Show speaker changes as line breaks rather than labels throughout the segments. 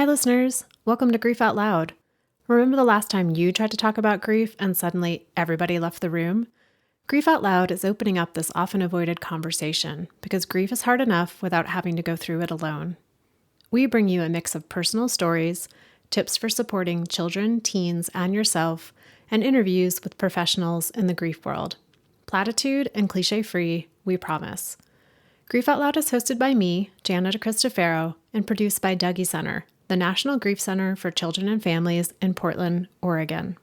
Hi, listeners. Welcome to Grief Out Loud. Remember the last time you tried to talk about grief and suddenly everybody left the room? Grief Out Loud is opening up this often avoided conversation because grief is hard enough without having to go through it alone. We bring you a mix of personal stories, tips for supporting children, teens, and yourself, and interviews with professionals in the grief world. Platitude and cliche-free, we promise. Grief Out Loud is hosted by me, Jana DeCristofaro, and produced by Dougie Center, the National Grief Center for Children and Families in Portland, Oregon.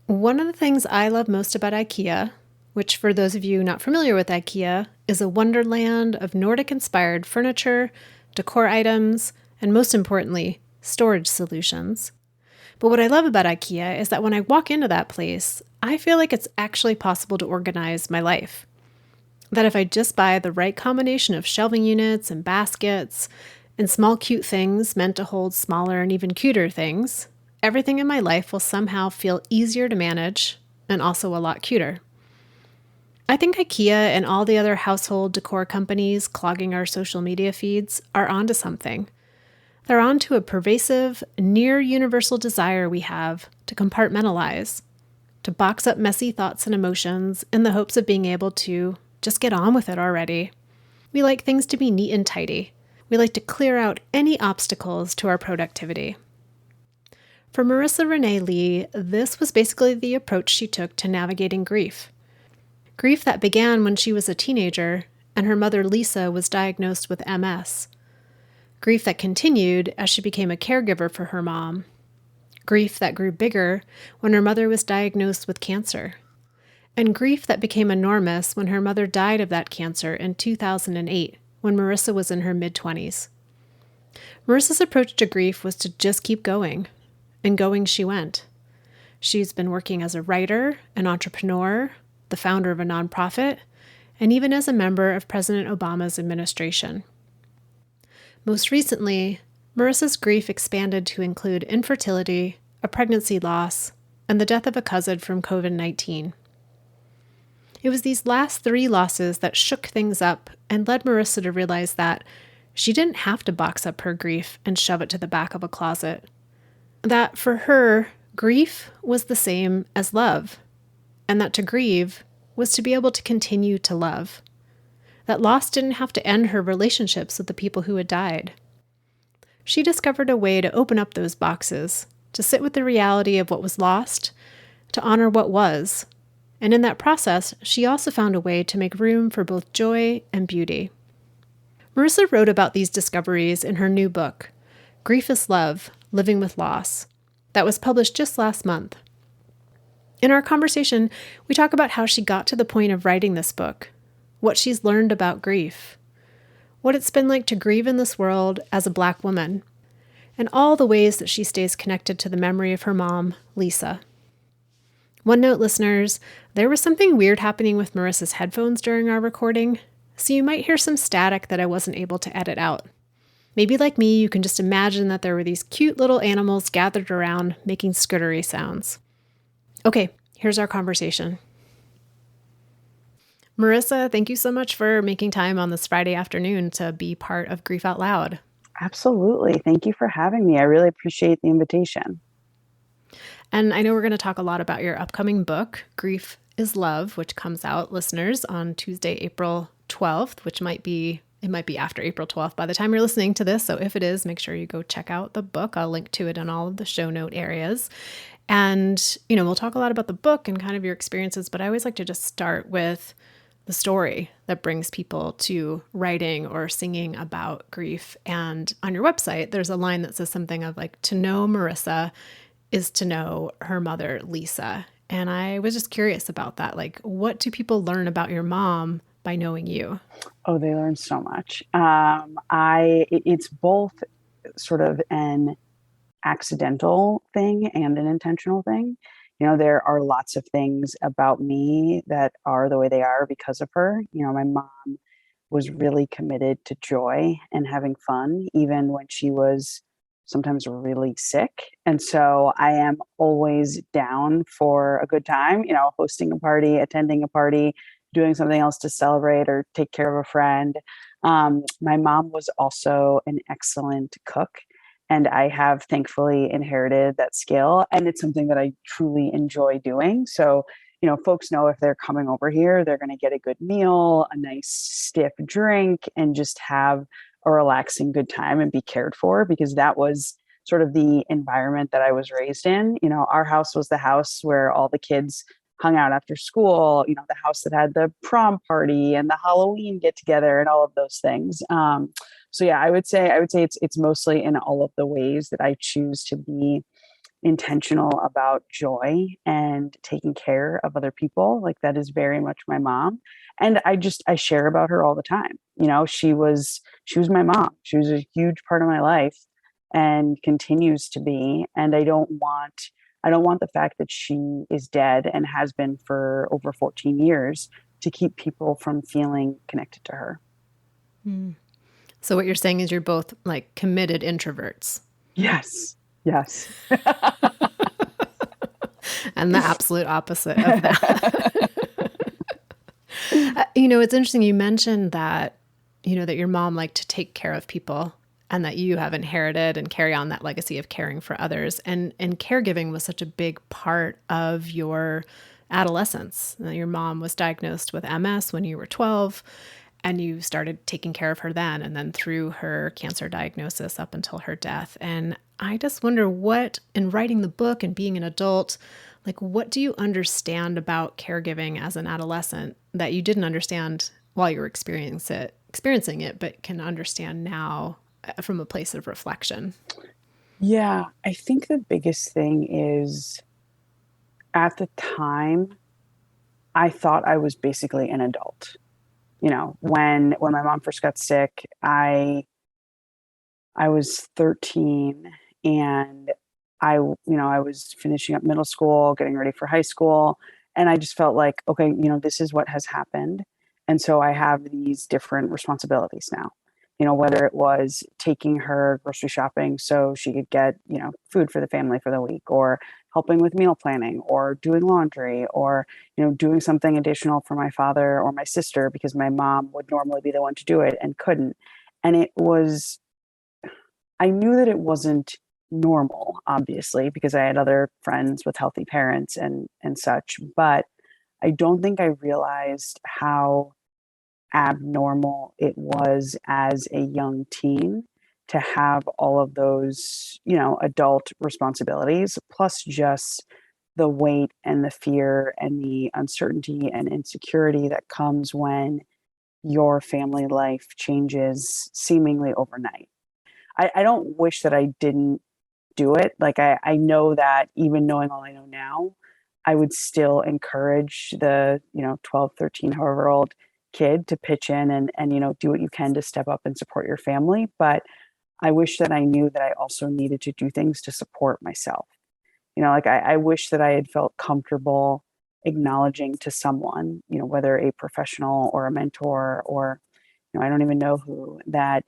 One of the things I love most about IKEA, which for those of you not familiar with IKEA, is a wonderland of Nordic-inspired furniture, decor items, and most importantly, storage solutions. But what I love about IKEA is that when I walk into that place, I feel like it's actually possible to organize my life. That if I just buy the right combination of shelving units and baskets and small cute things meant to hold smaller and even cuter things, everything in my life will somehow feel easier to manage and also a lot cuter. I think IKEA and all the other household decor companies clogging our social media feeds are onto something. They're onto a pervasive, near-universal desire we have to compartmentalize, to box up messy thoughts and emotions in the hopes of being able to just get on with it already. We like things to be neat and tidy. We like to clear out any obstacles to our productivity. For Marisa Renee Lee, this was basically the approach she took to navigating grief. Grief that began when she was a teenager and her mother Lisa was diagnosed with MS. Grief that continued as she became a caregiver for her mom. Grief that grew bigger when her mother was diagnosed with cancer. And grief that became enormous when her mother died of that cancer in 2008, when Marisa was in her mid-20s. Marisa's approach to grief was to just keep going, and going she went. She's been working as a writer, an entrepreneur, the founder of a nonprofit, and even as a member of President Obama's administration. Most recently, Marisa's grief expanded to include infertility, a pregnancy loss, and the death of a cousin from COVID-19. It was these last 3 losses that shook things up and led Marisa to realize that she didn't have to box up her grief and shove it to the back of a closet. That for her, grief was the same as love, and that to grieve was to be able to continue to love. That loss didn't have to end her relationships with the people who had died. She discovered a way to open up those boxes, to sit with the reality of what was lost, to honor what was. And in that process, she also found a way to make room for both joy and beauty. Marisa wrote about these discoveries in her new book, Grief is Love, Living with Loss, that was published just last month. In our conversation, we talk about how she got to the point of writing this book, what she's learned about grief, what it's been like to grieve in this world as a Black woman, and all the ways that she stays connected to the memory of her mom, Lisa. One note, listeners, there was something weird happening with Marisa's headphones during our recording, so you might hear some static that I wasn't able to edit out. Maybe like me, you can just imagine that there were these cute little animals gathered around making skittery sounds. Okay, here's our conversation. Marisa, thank you so much for making time on this Friday afternoon to be part of Grief Out Loud.
Absolutely. Thank you for having me. I really appreciate the invitation.
And I know we're going to talk a lot about your upcoming book, Grief is Love, which comes out, listeners, on Tuesday, April 12th, which it might be after April 12th by the time you're listening to this. So if it is, make sure you go check out the book. I'll link to it in all of the show note areas. And, we'll talk a lot about the book and kind of your experiences, but I always like to just start with the story that brings people to writing or singing about grief. And on your website, there's a line that says something of like, to know Marisa is to know her mother, Lisa. And I was just curious about that. Like, what do people learn about your mom by knowing you?
Oh, they learn so much. It's both sort of an accidental thing and an intentional thing. There are lots of things about me that are the way they are because of her. My mom was really committed to joy and having fun, even when she was sometimes really sick. And so I am always down for a good time, hosting a party, attending a party, doing something else to celebrate or take care of a friend. My mom was also an excellent cook, and I have thankfully inherited that skill. And it's something that I truly enjoy doing. So, folks know if they're coming over here, they're going to get a good meal, a nice stiff drink, and just have a relaxing good time and be cared for, because that was sort of the environment that I was raised in. Our house was the house where all the kids hung out after school, the house that had the prom party and the Halloween get together and all of those things. So yeah, I would say it's mostly in all of the ways that I choose to be intentional about joy and taking care of other people. Like, that is very much my mom. And I share about her all the time. She was my mom. She was a huge part of my life and continues to be. And I don't want the fact that she is dead and has been for over 14 years to keep people from feeling connected to her.
Mm. So what you're saying is you're both like committed introverts
Yes. Yes.
and the absolute opposite of that. It's interesting you mentioned that, that your mom liked to take care of people and that you have inherited and carry on that legacy of caring for others. And caregiving was such a big part of your adolescence. Your mom was diagnosed with MS when you were 12, and you started taking care of her then, and then through her cancer diagnosis up until her death. And I just wonder, what, in writing the book and being an adult, like, what do you understand about caregiving as an adolescent that you didn't understand while you were experiencing it, but can understand now from a place of reflection?
Yeah, I think the biggest thing is, at the time, I thought I was basically an adult. When my mom first got sick, I was 13, and I was finishing up middle school, getting ready for high school, and I just felt like, okay, this is what has happened. And so I have these different responsibilities now. Whether it was taking her grocery shopping so she could get, food for the family for the week, or helping with meal planning, or doing laundry, or, doing something additional for my father or my sister because my mom would normally be the one to do it and couldn't. And I knew that it wasn't normal, obviously, because I had other friends with healthy parents and such, but I don't think I realized how abnormal it was as a young teen to have all of those, adult responsibilities, plus just the weight and the fear and the uncertainty and insecurity that comes when your family life changes seemingly overnight. I don't wish that I didn't do it. Like, I know that even knowing all I know now, I would still encourage the, 12, 13, however old kid to pitch in and, do what you can to step up and support your family. But I wish that I knew that I also needed to do things to support myself. Like, I wish that I had felt comfortable acknowledging to someone, whether a professional or a mentor or, I don't even know who, that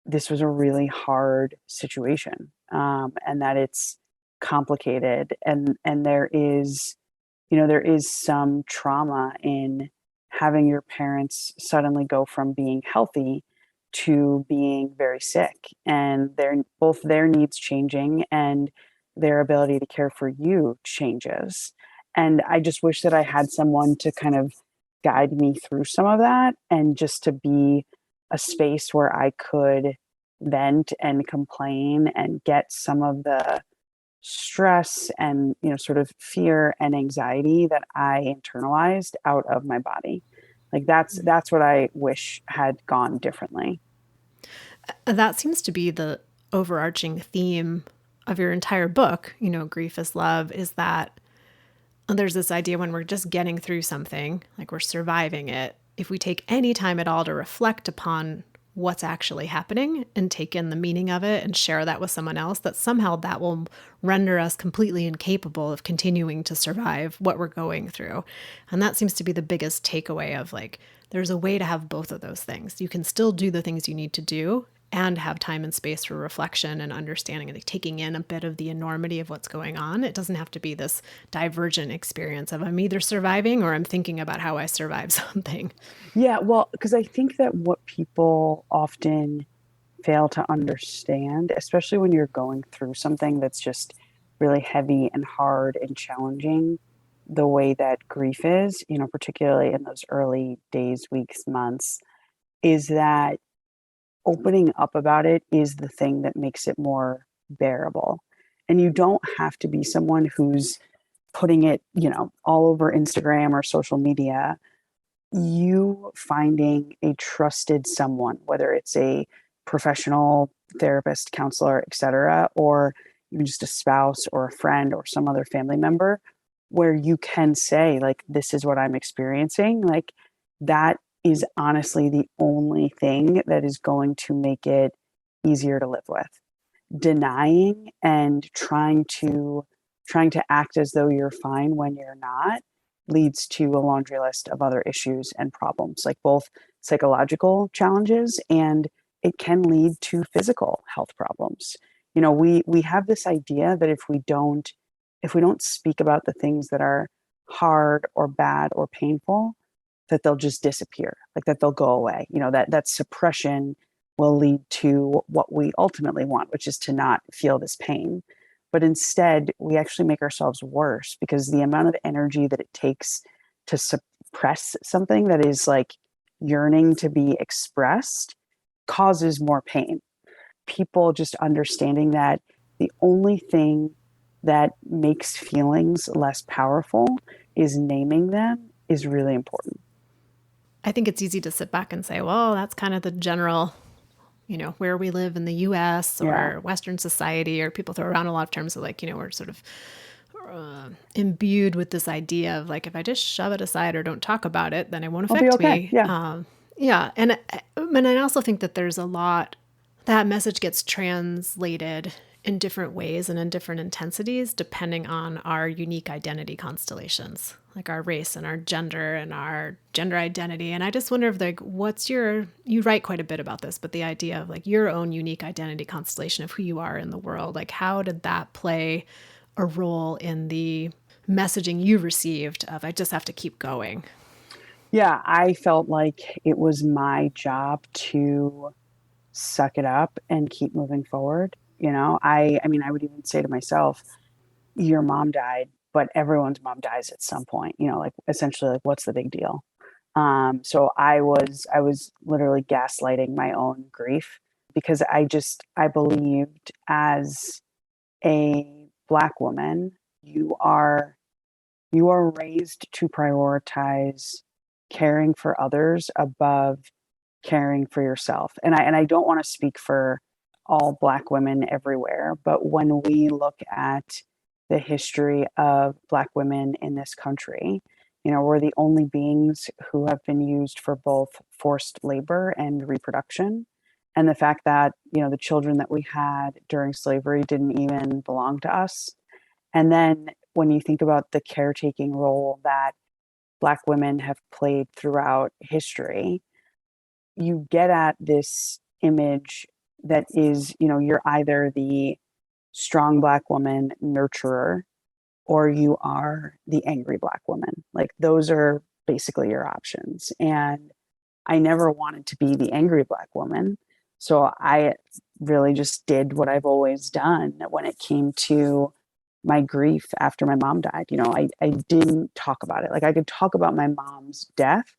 this was a really hard situation, and that it's complicated, and there is some trauma in having your parents suddenly go from being healthy to being very sick, and their needs changing and their ability to care for you changes. And I just wish that I had someone to kind of guide me through some of that, and just to be a space where I could vent and complain and get some of the stress and, sort of fear and anxiety that I internalized out of my body. Like, that's what I wish had gone differently.
That seems to be the overarching theme of your entire book, Grief is Love, is that there's this idea when we're just getting through something, like we're surviving it, if we take any time at all to reflect upon what's actually happening and take in the meaning of it and share that with someone else, that somehow that will render us completely incapable of continuing to survive what we're going through. And that seems to be the biggest takeaway of, like, there's a way to have both of those things. You can still do the things you need to do and have time and space for reflection and understanding and like taking in a bit of the enormity of what's going on. It doesn't have to be this divergent experience of I'm either surviving or I'm thinking about how I survive something.
Yeah, well, because I think that what people often fail to understand, especially when you're going through something that's just really heavy and hard and challenging, the way that grief is, particularly in those early days, weeks, months, is that opening up about it is the thing that makes it more bearable. And you don't have to be someone who's putting it, all over Instagram or social media. You finding a trusted someone, whether it's a professional therapist, counselor, etc., or even just a spouse or a friend or some other family member, where you can say, like, this is what I'm experiencing, like, that is honestly the only thing that is going to make it easier to live with. Denying and trying to act as though you're fine when you're not leads to a laundry list of other issues and problems, like both psychological challenges, and it can lead to physical health problems. We have this idea that if we don't speak about the things that are hard or bad or painful, that they'll just disappear, like that they'll go away. That suppression will lead to what we ultimately want, which is to not feel this pain. But instead, we actually make ourselves worse, because the amount of energy that it takes to suppress something that is like yearning to be expressed causes more pain. People just understanding that the only thing that makes feelings less powerful is naming them is really important.
I think it's easy to sit back and say, well, that's kind of the general, where we live in the US
Yeah.
or Western society, or people throw around a lot of terms of like, we're sort of imbued with this idea of like, if I just shove it aside or don't talk about it, then it won't
I'll be
affect
okay.
me.
Yeah.
Yeah. And I also think that there's a lot that message gets translated in different ways and in different intensities depending on our unique identity constellations, like our race and our gender identity. And I just wonder if like you write quite a bit about this, but the idea of like your own unique identity constellation of who you are in the world, like how did that play a role in the messaging you received of I just have to keep going?
Yeah. I felt like it was my job to suck it up and keep moving forward. I mean, I would even say to myself, your mom died, but everyone's mom dies at some point, like essentially, like, what's the big deal? So I was literally gaslighting my own grief, because I believed, as a Black woman, you are you are raised to prioritize caring for others above caring for yourself. And I don't want to speak for all Black women everywhere, but when we look at the history of Black women in this country, we're the only beings who have been used for both forced labor and reproduction. And the fact that, the children that we had during slavery didn't even belong to us. And then when you think about the caretaking role that Black women have played throughout history, you get at this image that is, you're either the strong Black woman nurturer, or you are the angry Black woman. Like, those are basically your options. And I never wanted to be the angry Black woman. So I really just did what I've always done when it came to my grief after my mom died. I didn't talk about it. Like, I could talk about my mom's death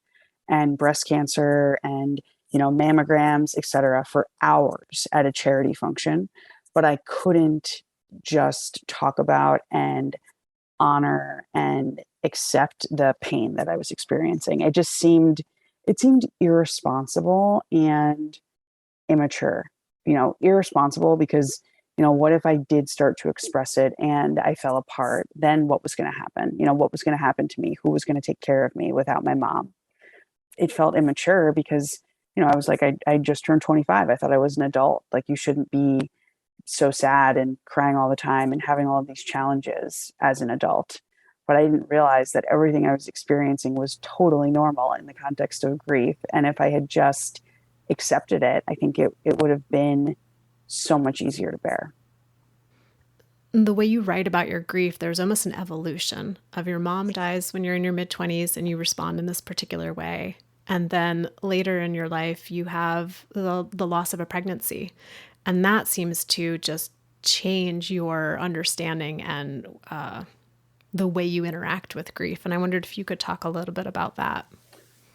and breast cancer and, mammograms, et cetera, for hours at a charity function. But I couldn't just talk about and honor and accept the pain that I was experiencing. It seemed irresponsible and immature. Irresponsible because, what if I did start to express it and I fell apart? Then what was going to happen? What was going to happen to me? Who was going to take care of me without my mom? It felt immature because, I was like, I just turned 25. I thought I was an adult. Like, you shouldn't be so sad and crying all the time and having all of these challenges as an adult. But I didn't realize that everything I was experiencing was totally normal in the context of grief. And if I had just accepted it, I think it would have been so much easier to bear.
The way you write about your grief, there's almost an evolution of your mom dies when you're in your mid 20s and you respond in this particular way. And then later in your life, you have the loss of a pregnancy. And that seems to just change your understanding and the way you interact with grief. And I wondered if you could talk a little bit about that.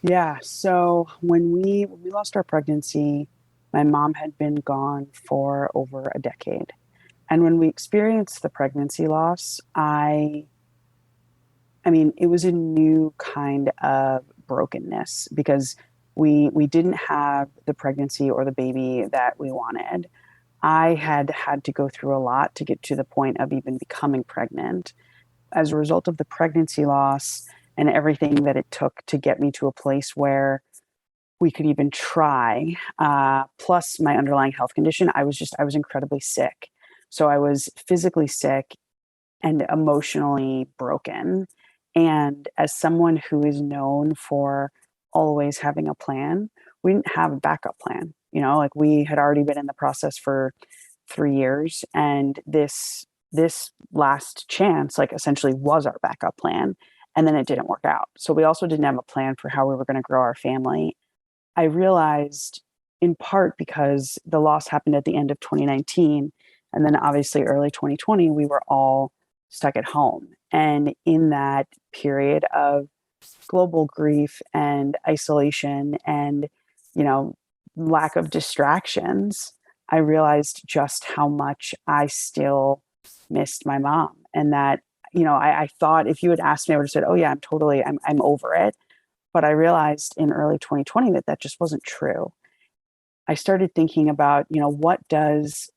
Yeah. So when we lost our pregnancy, my mom had been gone for over a decade. And when we experienced the pregnancy loss, I mean, it was a new kind of brokenness because we didn't have the pregnancy or the baby that we wanted. I had had to go through a lot to get to the point of even becoming pregnant. As a result of the pregnancy loss and everything that it took to get me to a place where we could even try, plus my underlying health condition, I was incredibly sick. So I was physically sick and emotionally broken. And as someone who is known for always having a plan, we didn't have a backup plan. Like we had already been in the process for 3 years, and this last chance, like essentially, was our backup plan. And then it didn't work out. So we also didn't have a plan for how we were going to grow our family. I realized in part because the loss happened at the end of 2019. And then obviously early 2020, we were all stuck at home. And in that period of global grief and isolation and, you know, lack of distractions, I realized just how much I still missed my mom. And that, I thought if you had asked me, I would have said, oh yeah, I'm over it. But I realized in early 2020 that that just wasn't true. I started thinking about, what does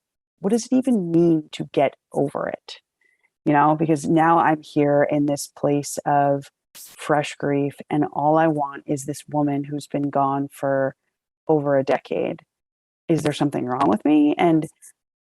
it even mean to get over it? Because now I'm here in this place of fresh grief, and all I want is this woman who's been gone for over a decade. Is there something wrong with me? And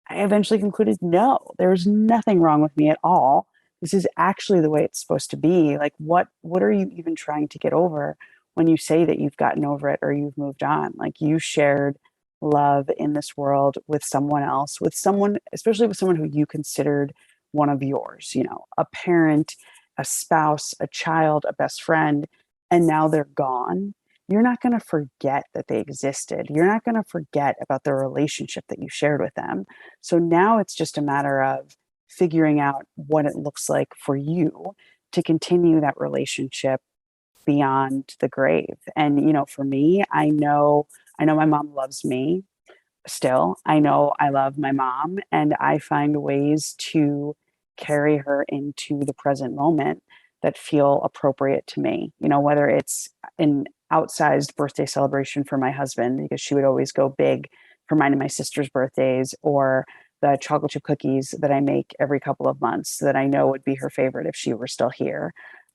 I eventually concluded, no, there's nothing wrong with me at all. This is actually the way it's supposed to be. Like, what are you even trying to get over when you say that you've gotten over it or you've moved on? Like, you shared love in this world with someone else, with someone, especially with someone who you considered one of yours, a parent, a spouse, a child, a best friend, and now they're gone. You're not going to forget that they existed. You're not going to forget about the relationship that you shared with them. So now it's just a matter of figuring out what it looks like for you to continue that relationship beyond the grave. And for me, I know my mom loves me still. I know I love my mom, and I find ways to carry her into the present moment that feel appropriate to me. Whether it's an outsized birthday celebration for my husband, because she would always go big for mine and my sister's birthdays, or the chocolate chip cookies that I make every couple of months that I know would be her favorite if she were still here.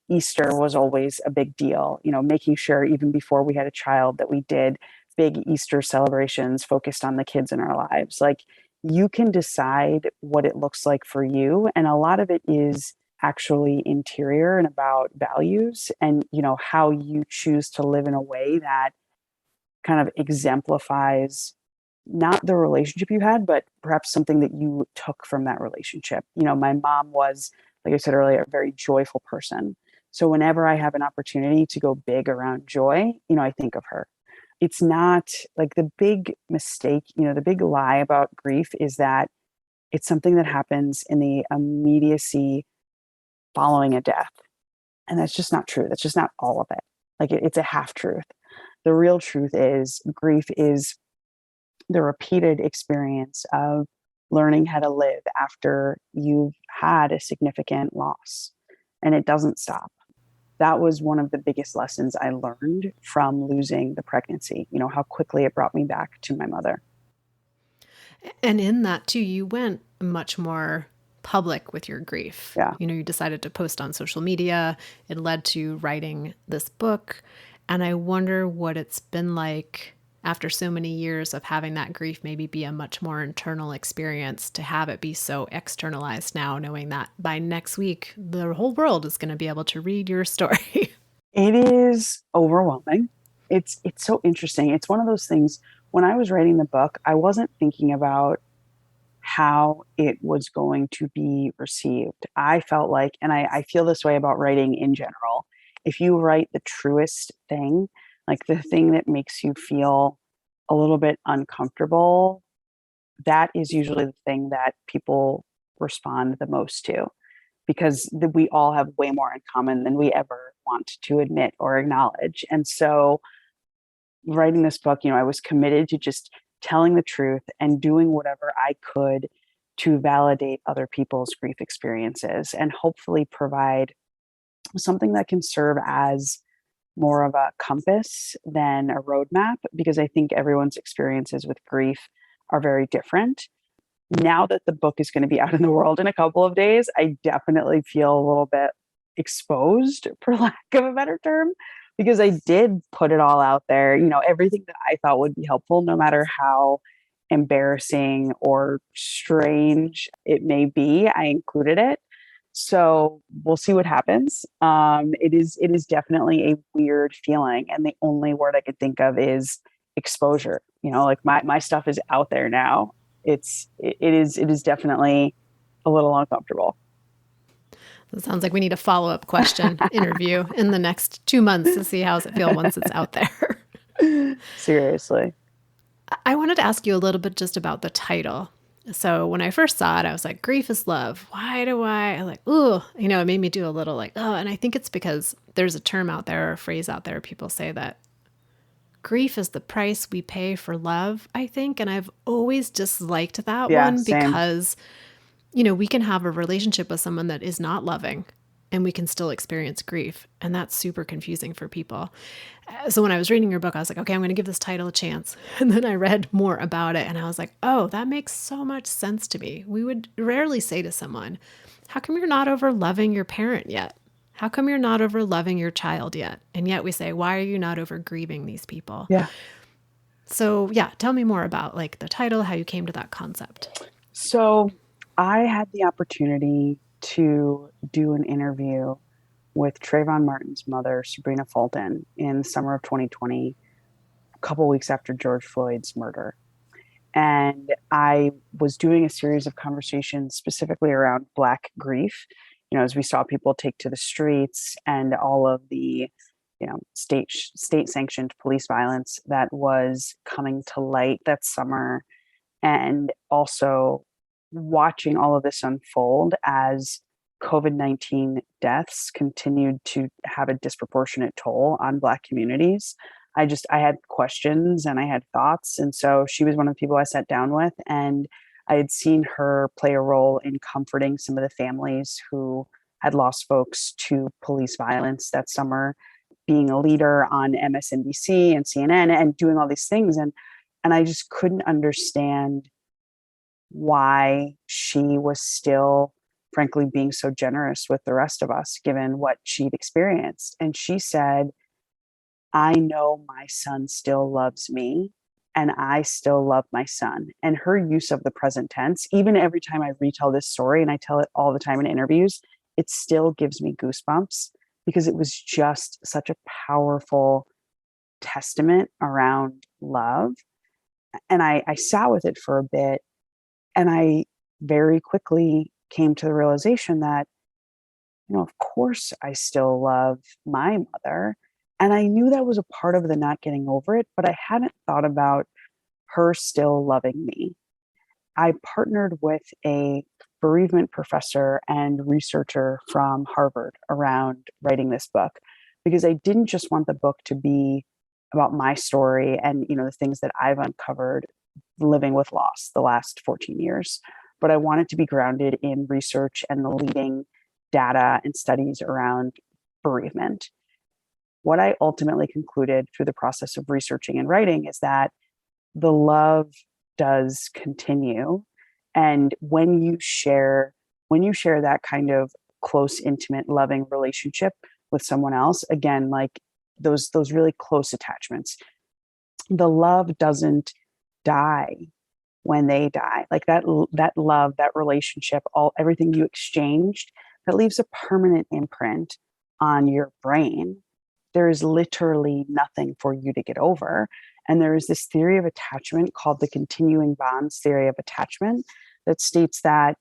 Easter was always a big deal, making sure even before we had a child that we did big Easter celebrations focused on the kids in our lives. Like, you can decide what it looks like for you. And a lot of it is actually interior and about values and, how you choose to live in a way that kind of exemplifies not the relationship you had, but perhaps something that you took from that relationship. My mom was, like I said earlier, a very joyful person. So whenever I have an opportunity to go big around joy, I think of her. It's not like the big mistake, the big lie about grief is that it's something that happens in the immediacy following a death. And that's just not true. That's just not all of it. Like, it's a half truth. The real truth is grief is the repeated experience of learning how to live after you've had a significant loss, and it doesn't stop. That was one of the biggest lessons I learned from losing the pregnancy, how quickly it brought me back to my mother.
And in that too, you went much more public with your grief.
Yeah.
You decided to post on social media. It led to writing this book. And I wonder what it's been like after so many years of having that grief maybe be a much more internal experience to have it be so externalized now, knowing that by next week, the whole world is going to be able to read your story.
It is overwhelming. It's so interesting. It's one of those things when I was writing the book, I wasn't thinking about how it was going to be received. I felt like, and I feel this way about writing in general, if you write the truest thing, like the thing that makes you feel a little bit uncomfortable, that is usually the thing that people respond the most to because we all have way more in common than we ever want to admit or acknowledge. And so writing this book, I was committed to just telling the truth and doing whatever I could to validate other people's grief experiences and hopefully provide something that can serve as more of a compass than a roadmap because I think everyone's experiences with grief are very different. Now that the book is going to be out in the world in a couple of days, I definitely feel a little bit exposed, for lack of a better term, because I did put it all out there, everything that I thought would be helpful, no matter how embarrassing or strange it may be, I included it. So we'll see what happens. It is definitely a weird feeling, and the only word I could think of is exposure. Like my stuff is out there now. It is definitely a little uncomfortable.
It sounds like we need a follow up question interview in the next 2 months to see how does it feel once it's out there.
Seriously.
I wanted to ask you a little bit just about the title. So when I first saw it, I was like, grief is love. Why do I like, ooh, it made me do a little like, oh, and I think it's because there's a term out there, or a phrase out there, people say that grief is the price we pay for love, I think. And I've always disliked that
Yeah,
one
same.
because, we can have a relationship with someone that is not loving and we can still experience grief. And that's super confusing for people. So when I was reading your book, I was like, okay, I'm going to give this title a chance. And then I read more about it and I was like, oh, that makes so much sense to me. We would rarely say to someone, how come you're not over loving your parent yet? How come you're not over loving your child yet? And yet we say, why are you not over grieving these people?
Yeah.
So yeah, tell me more about like the title, how you came to that concept.
So I had the opportunity to do an interview with Trayvon Martin's mother, Sabrina Fulton, in the summer of 2020, a couple weeks after George Floyd's murder. And I was doing a series of conversations specifically around Black grief, as we saw people take to the streets and all of the, state sanctioned police violence that was coming to light that summer, and also watching all of this unfold as COVID-19 deaths continued to have a disproportionate toll on Black communities. I had questions and I had thoughts. And so she was one of the people I sat down with. And I had seen her play a role in comforting some of the families who had lost folks to police violence that summer, being a leader on MSNBC and CNN and doing all these things. And I just couldn't understand why she was still, frankly, being so generous with the rest of us, given what she'd experienced. And she said, I know my son still loves me and I still love my son. And her use of the present tense, even every time I retell this story, and I tell it all the time in interviews, it still gives me goosebumps because it was just such a powerful testament around love. And I sat with it for a bit, and I very quickly came to the realization that, of course, I still love my mother. And I knew that was a part of the not getting over it, but I hadn't thought about her still loving me. I partnered with a bereavement professor and researcher from Harvard around writing this book because I didn't just want the book to be about my story and the things that I've uncovered living with loss the last 14 years, but I wanted to be grounded in research and the leading data and studies around bereavement. What I ultimately concluded through the process of researching and writing is that the love does continue. And when you share that kind of close, intimate, loving relationship with someone else, again, like those really close attachments, the love doesn't die when they die. Like that love, that relationship, everything you exchanged, that leaves a permanent imprint on your brain. there is literally nothing for you to get over. And there is this theory of attachment called the continuing bonds theory of attachment that states that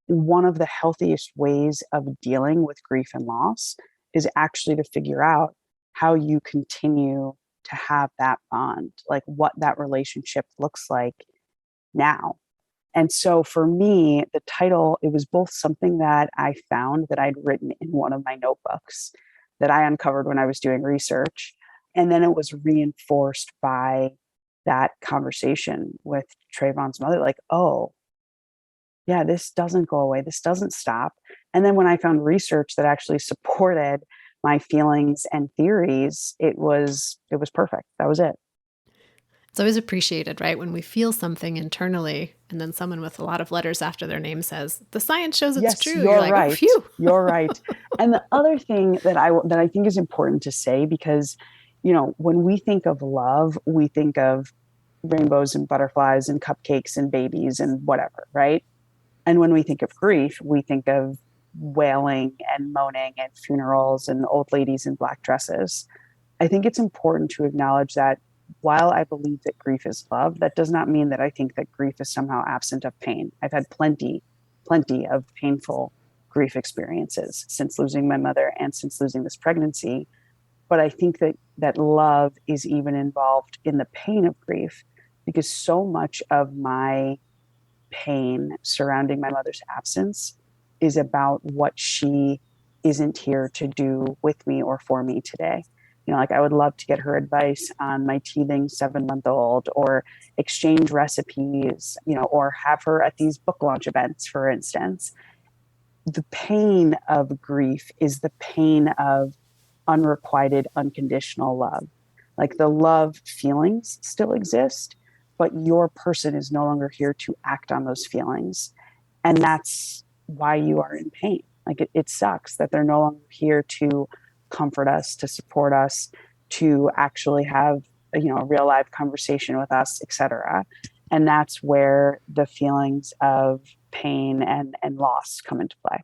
one of the healthiest ways of dealing with grief and loss is actually to figure out how you continue to have that bond, like what that relationship looks like now. And so for me, the title, it was both something that I found that I'd written in one of my notebooks that I uncovered when I was doing research. And then it was reinforced by that conversation with Trayvon's mother, like, oh, yeah, this doesn't go away. This doesn't stop. And then when I found research that actually supported my feelings and theories, it was perfect. That was it.
It's always appreciated, right? When we feel something internally and then someone with a lot of letters after their name says, the science shows it's
Yes,
true. You're
you're
like, oh,
right.
phew.
You're right. And the other thing that I think is important to say, because when we think of love, we think of rainbows and butterflies and cupcakes and babies and whatever, right? And when we think of grief, we think of wailing and moaning and funerals and old ladies in black dresses. I think it's important to acknowledge that while I believe that grief is love, that does not mean that I think that grief is somehow absent of pain. I've had plenty of painful grief experiences since losing my mother and since losing this pregnancy. But I think that love is even involved in the pain of grief, because so much of my pain surrounding my mother's absence is about what she isn't here to do with me or for me today. Like I would love to get her advice on my teething 7 month old, or exchange recipes, or have her at these book launch events, for instance. The pain of grief is the pain of unrequited, unconditional love. Like the love feelings still exist, but your person is no longer here to act on those feelings. And that's why you are in pain. Like it sucks that they're no longer here to comfort us, to support us, to actually have a real live conversation with us, etc. And that's where the feelings of pain and loss come into play.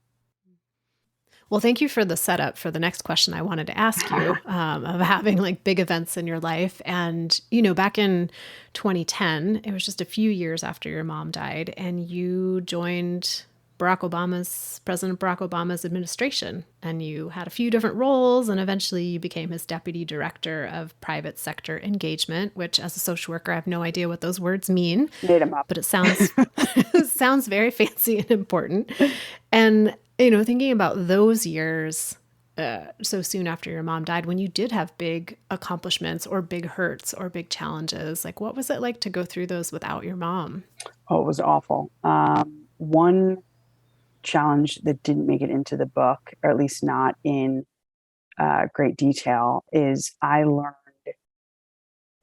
Well, thank you for the setup for the next question I wanted to ask you, of having like big events in your life. And, back in 2010, it was just a few years after your mom died, and you joined President Barack Obama's administration, and you had a few different roles, and eventually you became his deputy director of private sector engagement, which as a social worker, I have no idea what those words mean,
Made them up.
but it sounds, it sounds very fancy and important. And, thinking about those years, so soon after your mom died, when you did have big accomplishments or big hurts or big challenges, like what was it like to go through those without your mom?
Oh, it was awful. One challenge that didn't make it into the book, or at least not in great detail, is I learned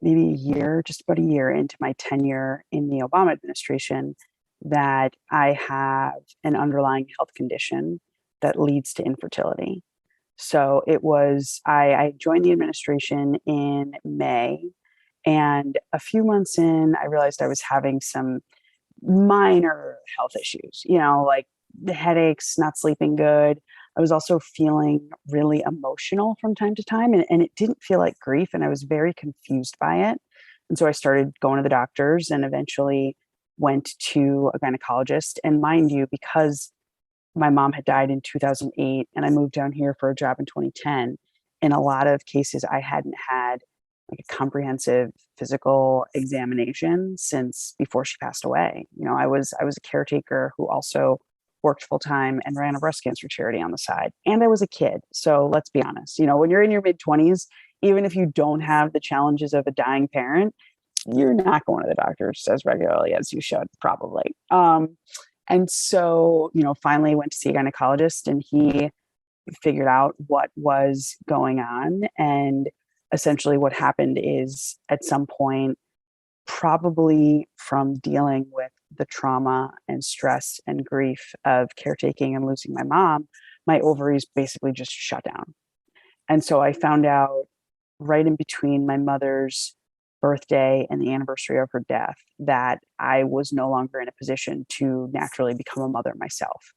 maybe just about a year into my tenure in the Obama administration, that I have an underlying health condition that leads to infertility. So I joined the administration in May. And a few months in, I realized I was having some minor health issues, like the headaches, not sleeping good. I was also feeling really emotional from time to time, and it didn't feel like grief. And I was very confused by it. And so I started going to the doctors and eventually went to a gynecologist. And mind you, because my mom had died in 2008 and I moved down here for a job in 2010, in a lot of cases, I hadn't had like a comprehensive physical examination since before she passed away. I was a caretaker who also worked full time and ran a breast cancer charity on the side. And I was a kid. So let's be honest, when you're in your mid 20s, even if you don't have the challenges of a dying parent, you're not going to the doctors as regularly as you should, probably. And so, finally went to see a gynecologist, and he figured out what was going on. And essentially what happened is, at some point, probably from dealing with the trauma and stress and grief of caretaking and losing my mom, my ovaries basically just shut down. And so I found out right in between my mother's birthday and the anniversary of her death that I was no longer in a position to naturally become a mother myself.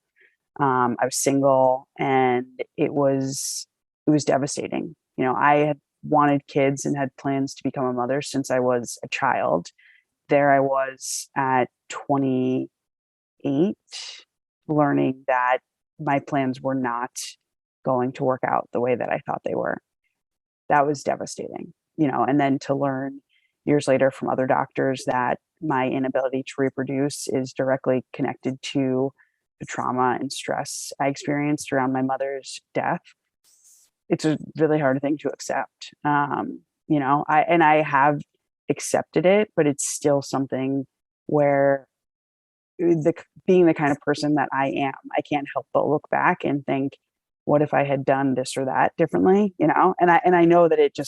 I was single, and it was devastating. I had wanted kids and had plans to become a mother since I was a child. There I was at 28, learning that my plans were not going to work out the way that I thought they were. That was devastating, and then to learn years later from other doctors that my inability to reproduce is directly connected to the trauma and stress I experienced around my mother's death. It's a really hard thing to accept. I have accepted it, but it's still something where the being the kind of person that I am, I can't help but look back and think, what if I had done this or that differently? And I know that it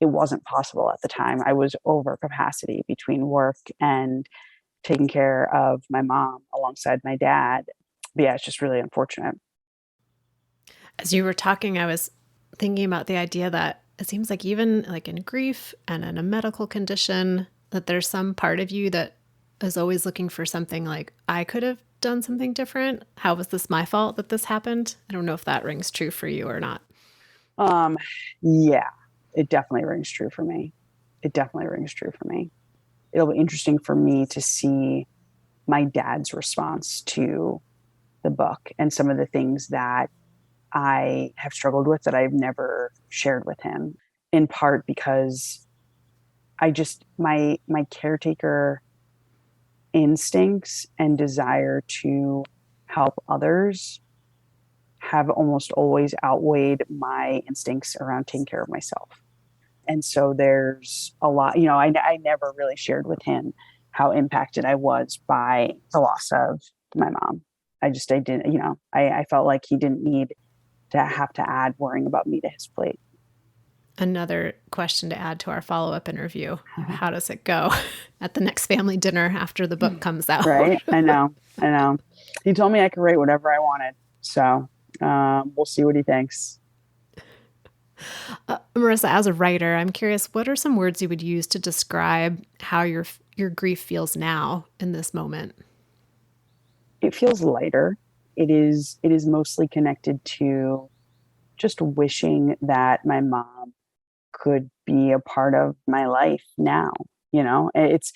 wasn't possible at the time. I was over capacity between work and taking care of my mom alongside my dad. But yeah, it's just really unfortunate.
As you were talking, I was thinking about the idea that it seems like even like in grief and in a medical condition, that there's some part of you that is always looking for something like, I could have done something different. How was this my fault that this happened? I don't know if that rings true for you or not.
Um, yeah, it definitely rings true for me. It definitely rings true for me. It'll be interesting for me to see my dad's response to the book and some of the things that I have struggled with that I've never shared with him, in part because my caretaker instincts and desire to help others have almost always outweighed my instincts around taking care of myself. And so there's a lot, I never really shared with him how impacted I was by the loss of my mom. I didn't, I felt like he didn't need to have to add worrying about me to his plate.
Another question to add to our follow up interview. How does it go at the next family dinner after the book comes out?
Right. I know. I know. He told me I could write whatever I wanted. So we'll see what he thinks.
Marisa, as a writer, I'm curious, what are some words you would use to describe how your grief feels now in this moment?
It feels lighter. It is mostly connected to just wishing that my mom could be a part of my life now. It's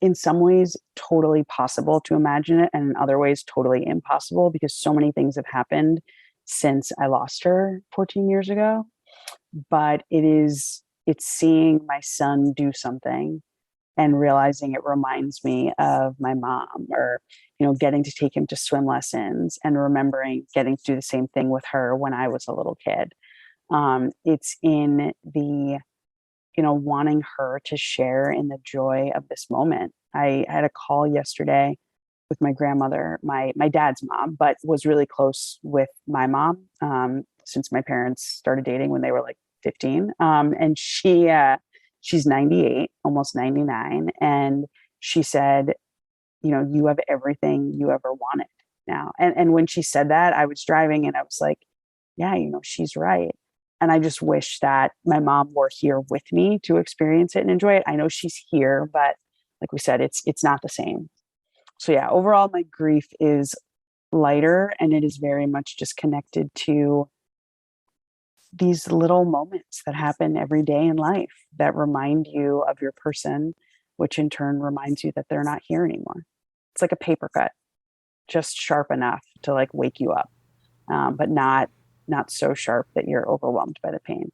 in some ways totally possible to imagine it, and in other ways totally impossible because so many things have happened since I lost her 14 years ago. But it's seeing my son do something and realizing it reminds me of my mom, or getting to take him to swim lessons and remembering getting to do the same thing with her when I was a little kid. It's in the wanting her to share in the joy of this moment. I had a call yesterday with my grandmother, my dad's mom, but was really close with my mom, since my parents started dating when they were like 15. And she's 98, almost 99, and she said, you have everything you ever wanted now. And when she said that, I was driving and I was like, yeah, she's right. And I just wish that my mom were here with me to experience it and enjoy it. I know she's here, but like we said, it's not the same. So yeah, overall my grief is lighter, and it is very much just connected to these little moments that happen every day in life that remind you of your person, which in turn reminds you that they're not here anymore. It's like a paper cut, just sharp enough to like wake you up, but not so sharp that you're overwhelmed by the pain.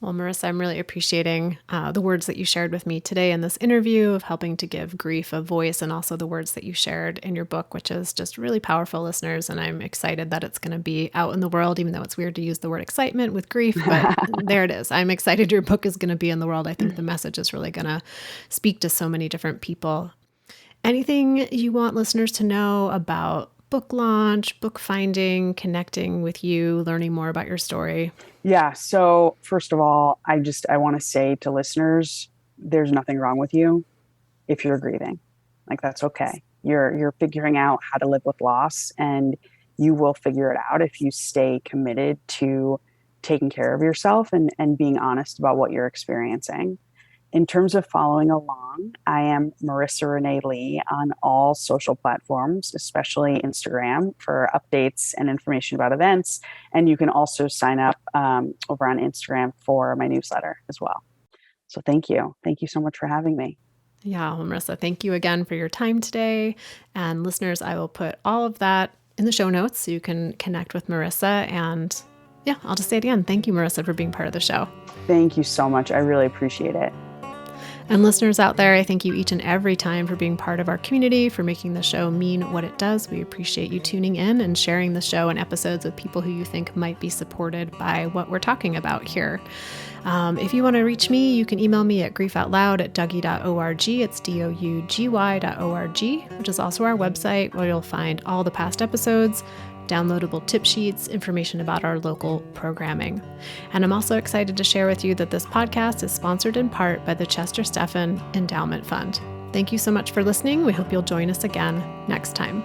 Well, Marisa, I'm really appreciating the words that you shared with me today in this interview of helping to give grief a voice, and also the words that you shared in your book, which is just really powerful, listeners. And I'm excited that it's going to be out in the world, even though it's weird to use the word excitement with grief, but there it is. I'm excited your book is going to be in the world. I think the message is really going to speak to so many different people. Anything you want listeners to know about book launch, book finding, connecting with you, learning more about your story?
Yeah. So first of all, I want to say to listeners, there's nothing wrong with you if you're grieving. Like that's okay. You're figuring out how to live with loss, and you will figure it out if you stay committed to taking care of yourself and being honest about what you're experiencing. In terms of following along, I am Marisa Renee Lee on all social platforms, especially Instagram, for updates and information about events. And you can also sign up over on Instagram for my newsletter as well. So thank you. Thank you so much for having me.
Yeah, well, Marissa, thank you again for your time today. And listeners, I will put all of that in the show notes so you can connect with Marissa. And yeah, I'll just say it again. Thank you, Marissa, for being part of the show.
Thank you so much. I really appreciate it.
And listeners out there, I thank you each and every time for being part of our community, for making the show mean what it does. We appreciate you tuning in and sharing the show and episodes with people who you think might be supported by what we're talking about here. If you want to reach me, you can email me at griefoutloud@dougy.org. It's dougy.org, which is also our website where you'll find all the past episodes, downloadable tip sheets, information about our local programming. And I'm also excited to share with you that this podcast is sponsored in part by the Chester Stephan Endowment Fund. Thank you so much for listening. We hope you'll join us again next time.